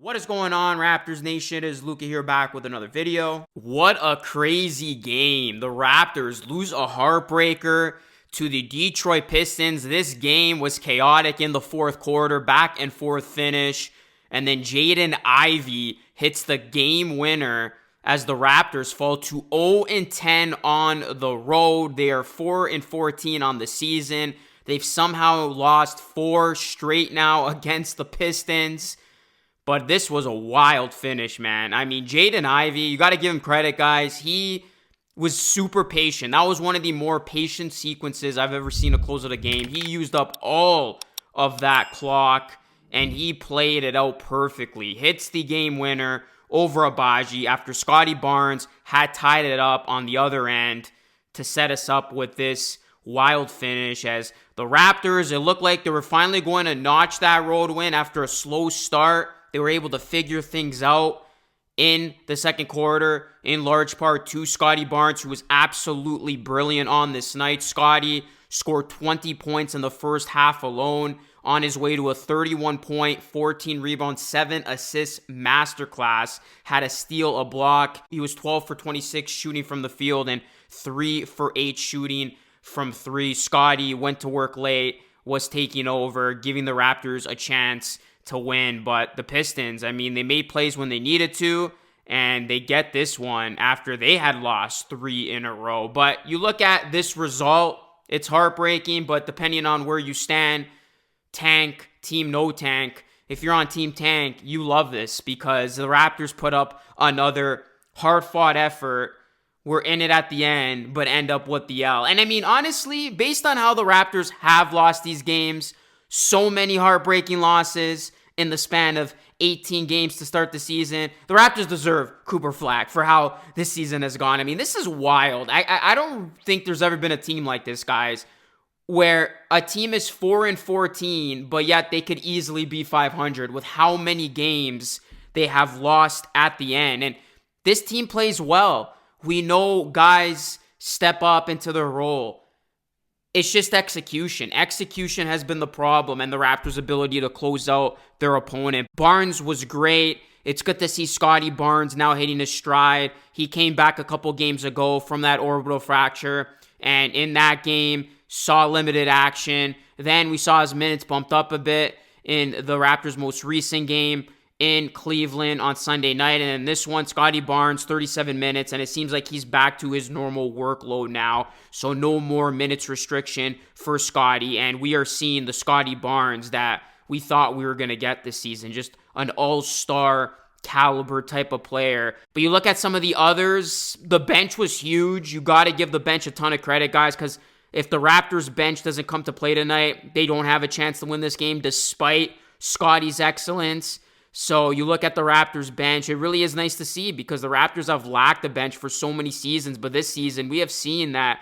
What is going on, Raptors Nation? It is Luca here back with another video. What a crazy game. The Raptors lose a heartbreaker to the Detroit Pistons. This game was chaotic in the fourth quarter, back and forth finish. And then Jaden Ivey hits the game winner as the Raptors fall to 0-10 on the road. They are 4-14 on the season. They've somehow lost 4 straight now against the Pistons. But this was a wild finish, man. I mean, Jaden Ivey, you got to give him credit, guys. He was super patient. That was one of the more patient sequences I've ever seen to close out a game. He used up all of that clock, and he played it out perfectly. Hits the game winner over Abaji after Scottie Barnes had tied it up on the other end to set us up with this wild finish. As the Raptors, it looked like they were finally going to notch that road win after a slow start. They were able to figure things out in the second quarter, in large part to Scottie Barnes, who was absolutely brilliant on this night. Scottie scored 20 points in the first half alone, on his way to a 31-point, 14 rebounds, 7 assists masterclass. Had a steal, a block. He was 12 for 26 shooting from the field and 3 for 8 shooting from 3. Scottie went to work late, was taking over, giving the Raptors a chance to win. But the Pistons, I mean, they made plays when they needed to, and they get this one after they had lost 3 in a row. But you look at this result, it's heartbreaking, but depending on where you stand, tank, team no tank, if you're on team tank, you love this because the Raptors put up another hard-fought effort. We're in it at the end, but end up with the L. And I mean, honestly, based on how the Raptors have lost these games, so many heartbreaking losses in the span of 18 games to start the season, the Raptors deserve Cooper Flag for how this season has gone. I mean, this is wild. I don't think there's ever been a team like this, guys, where a team is 4-14, but yet they could easily be 500 with how many games they have lost at the end. And this team plays well. We know guys step up into their role. It's just execution. Execution has been the problem, and the Raptors' ability to close out their opponent. Barnes was great. It's good to see Scottie Barnes now hitting his stride. He came back a couple games ago from that orbital fracture, and in that game, saw limited action. Then we saw his minutes bumped up a bit in the Raptors' most recent game in Cleveland on Sunday night. And then this one, Scottie Barnes, 37 minutes, and it seems like he's back to his normal workload now. So no more minutes restriction for Scottie. And we are seeing the Scottie Barnes that we thought we were going to get this season. Just an all-star caliber type of player. But you look at some of the others, the bench was huge. You got to give the bench a ton of credit, guys, because if the Raptors bench doesn't come to play tonight, they don't have a chance to win this game despite Scottie's excellence. So you look at the Raptors bench, it really is nice to see because the Raptors have lacked the bench for so many seasons. But this season, we have seen that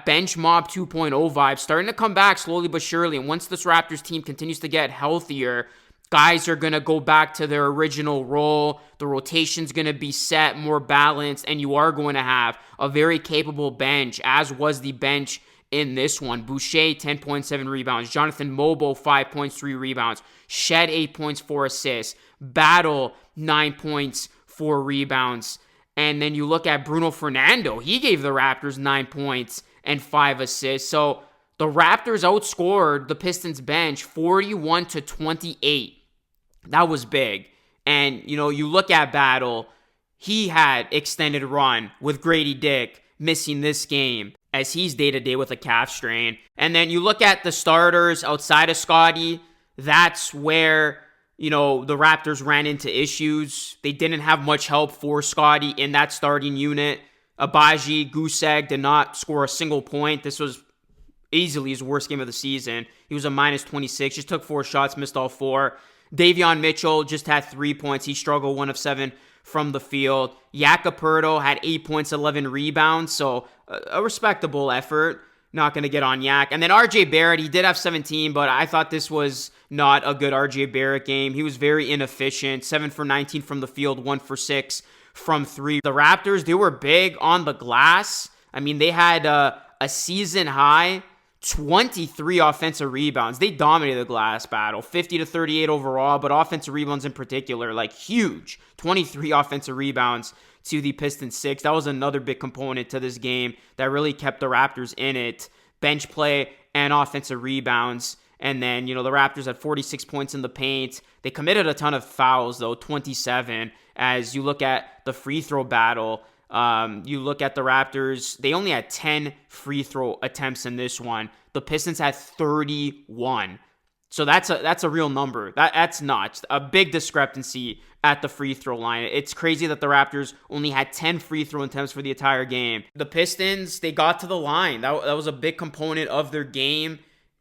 bench mob 2.0 vibe starting to come back slowly but surely. And once this Raptors team continues to get healthier, guys are going to go back to their original role. The rotation's going to be set, more balanced, and you are going to have a very capable bench, as was the bench in this one. Boucher, 10.7 rebounds. Jonathan Mobo, 5 points, 3 rebounds. Shed, 8 points, 4 assists. Battle, 9 points, 4 rebounds. And then you look at Bruno Fernando. He gave the Raptors 9 points and 5 assists. So the Raptors outscored the Pistons bench 41-28. That was big. And, you know, you look at Battle. He had extended run with Grady Dick missing this game, as he's day-to-day with a calf strain. And then you look at the starters outside of Scottie, that's where, you know, the Raptors ran into issues. They didn't have much help for Scottie in that starting unit. Abaji, Guseg did not score a single point. This was easily his worst game of the season. He was a minus 26, just took 4 shots, missed all 4. Davion Mitchell just had 3 points. He struggled 1 of 7 from the field. Jakob had 8 points, 11 rebounds, so a respectable effort. Not going to get on Yak. And then RJ Barrett, he did have 17, but I thought this was not a good RJ Barrett game. He was very inefficient. 7 for 19 from the field, 1 for 6 from 3. The Raptors, they were big on the glass. I mean, they had a season high 23 offensive rebounds. They dominated the glass battle, 50-38 overall, but offensive rebounds in particular, like huge. 23 offensive rebounds to the Pistons 6. That was another big component to this game that really kept the Raptors in it. Bench play and offensive rebounds. And then, the Raptors had 46 points in the paint. They committed a ton of fouls, though, 27. As you look at the free throw battle, you look at the Raptors, they only had 10 free throw attempts in this one. The Pistons had 31. So that's a real number. That's nuts. A big discrepancy at the free throw line. It's crazy that the Raptors only had 10 free throw attempts for the entire game. The Pistons, they got to the line. That was a big component of their game.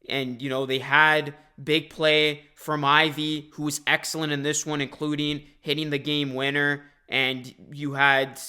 And, they had big play from Ivy, who was excellent in this one, including hitting the game winner. And you had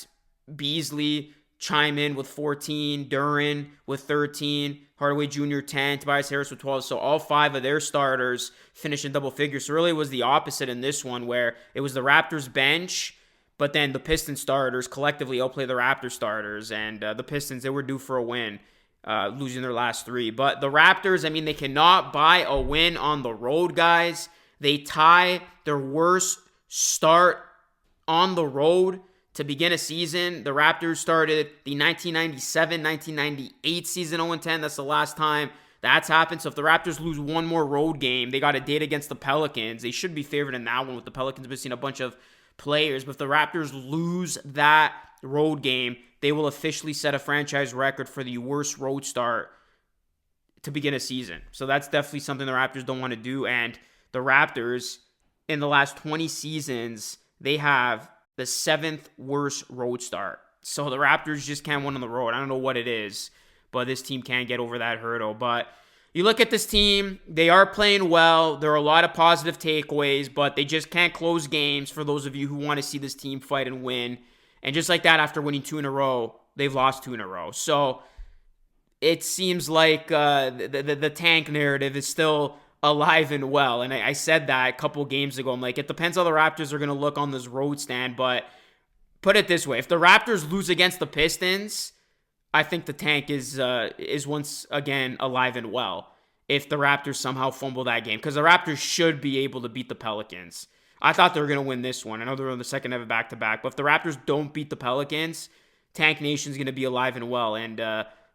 Beasley chime in with 14, Duran with 13, Hardaway Jr. 10, Tobias Harris with 12. So all 5 of their starters finished in double figures. So really it was the opposite in this one, where it was the Raptors bench, but then the Pistons starters collectively outplay the Raptors starters. And the Pistons, they were due for a win, losing their last 3. But the Raptors, they cannot buy a win on the road, guys. They tie their worst start on the road to begin a season. The Raptors started the 1997-1998 season 0-10. That's the last time that's happened. So if the Raptors lose one more road game, they got a date against the Pelicans. They should be favored in that one, with the Pelicans missing a bunch of players. But if the Raptors lose that road game, they will officially set a franchise record for the worst road start to begin a season. So that's definitely something the Raptors don't want to do. And the Raptors, in the last 20 seasons, they have the 7th worst road start. So the Raptors just can't win on the road. I don't know what it is, but this team can't get over that hurdle. But you look at this team, they are playing well. There are a lot of positive takeaways, but they just can't close games, for those of you who want to see this team fight and win. And just like that, after winning 2 in a row, they've lost 2 in a row. So it seems like the tank narrative is still alive and well. And I said that a couple games ago. I'm like, it depends how the Raptors are going to look on this road stand. But put it this way, if the Raptors lose against the Pistons, I think the tank is once again alive and well. If the Raptors somehow fumble that game, because the Raptors should be able to beat the Pelicans. I thought they were going to win this one. I know they're on the second ever back-to-back. But if the Raptors don't beat the Pelicans, Tank Nation's going to be alive and well. And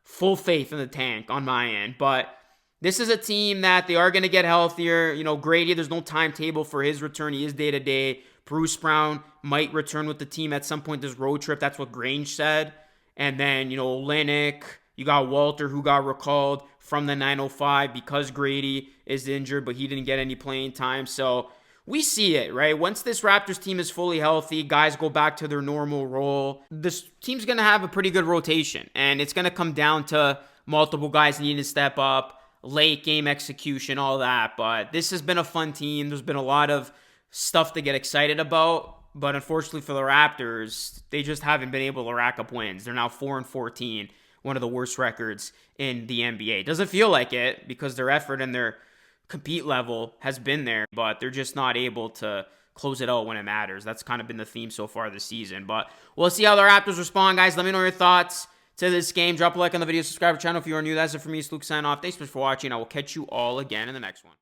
full faith in the tank on my end. But this is a team that they are going to get healthier. Grady, there's no timetable for his return. He is day-to-day. Bruce Brown might return with the team at some point this road trip. That's what Grange said. And then, Olynyk, you got Walter, who got recalled from the 905 because Grady is injured, but he didn't get any playing time. So we see it, right? Once this Raptors team is fully healthy, guys go back to their normal role, this team's going to have a pretty good rotation. And it's going to come down to multiple guys needing to step up, late game execution, all that. But this has been a fun team. There's been a lot of stuff to get excited about. But unfortunately for the Raptors, they just haven't been able to rack up wins. They're now 4-14, one of the worst records in the NBA. Doesn't feel like it, because their effort and their compete level has been there, but they're just not able to close it out when it matters. That's kind of been the theme so far this season. But we'll see how the Raptors respond, guys. Let me know your thoughts to this game. Drop a like on the video, subscribe to the channel if you are new. That's it for me. It's Luke signing off. Thanks so much for watching. I will catch you all again in the next one.